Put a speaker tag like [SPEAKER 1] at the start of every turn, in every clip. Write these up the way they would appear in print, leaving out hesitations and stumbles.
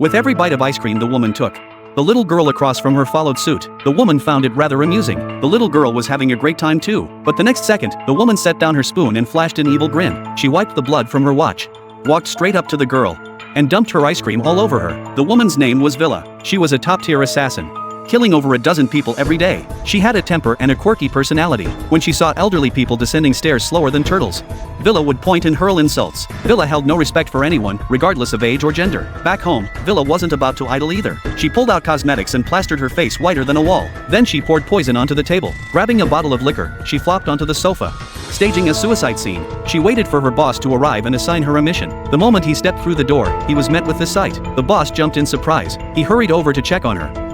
[SPEAKER 1] With every bite of ice cream the woman took, the little girl across from her followed suit. The woman found it rather amusing. The little girl was having a great time too. But the next second, the woman set down her spoon and flashed an evil grin. She wiped the blood from her watch, walked straight up to the girl, and dumped her ice cream all over her. The woman's name was Villa. She was a top-tier assassin, killing over a dozen people every day. She had a temper and a quirky personality. When she saw elderly people descending stairs slower than turtles, Villa would point and hurl insults. Villa held no respect for anyone, regardless of age or gender. Back home, Villa wasn't about to idle either. She pulled out cosmetics and plastered her face whiter than a wall. Then she poured poison onto the table. Grabbing a bottle of liquor, she flopped onto the sofa, staging a suicide scene. She waited for her boss to arrive and assign her a mission. The moment he stepped through the door, he was met with this sight. The boss jumped in surprise. He hurried over to check on her.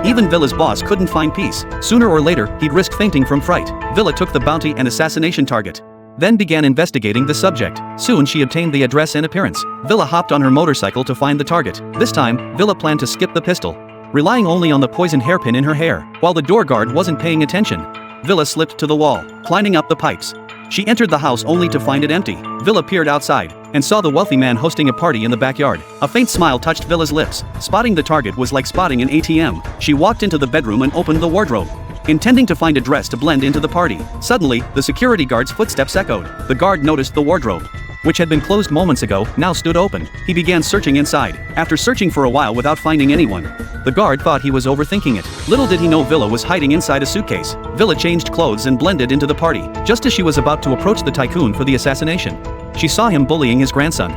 [SPEAKER 1] Even Villa's boss couldn't find peace. Sooner or later, he'd risk fainting from fright. Villa took the bounty and assassination target, then began investigating the subject. Soon she obtained the address and appearance. Villa hopped on her motorcycle to find the target. This time, Villa planned to skip the pistol, relying only on the poisoned hairpin in her hair. While the door guard wasn't paying attention, Villa slipped to the wall, climbing up the pipes. She entered the house only to find it empty. Villa peered outside and saw the wealthy man hosting a party in the backyard. A faint smile touched Villa's lips. Spotting the target was like spotting an ATM. She walked into the bedroom and opened the wardrobe, intending to find a dress to blend into the party. Suddenly, the security guard's footsteps echoed. The guard noticed the wardrobe, which had been closed moments ago, now stood open. He began searching inside. After searching for a while without finding anyone, the guard thought he was overthinking it. Little did he know Villa was hiding inside a suitcase. Villa changed clothes and blended into the party. Just as she was about to approach the tycoon for the assassination, she saw him bullying his grandson.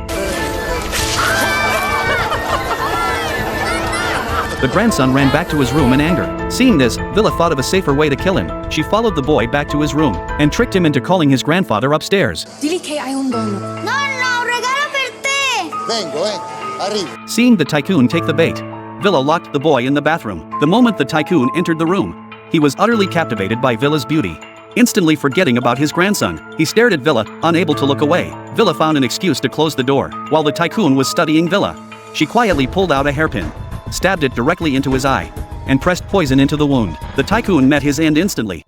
[SPEAKER 1] The grandson ran back to his room in anger. Seeing this, Villa thought of a safer way to kill him. She followed the boy back to his room and tricked him into calling his grandfather upstairs.
[SPEAKER 2] Dili che hai un dono.
[SPEAKER 3] No, regalo per te!
[SPEAKER 4] Vengo, arrivo.
[SPEAKER 1] Seeing the tycoon take the bait, Villa locked the boy in the bathroom. The moment the tycoon entered the room, he was utterly captivated by Villa's beauty. Instantly forgetting about his grandson, he stared at Villa, unable to look away. Villa found an excuse to close the door. While the tycoon was studying Villa, she quietly pulled out a hairpin, stabbed it directly into his eye, and pressed poison into the wound. The tycoon met his end instantly.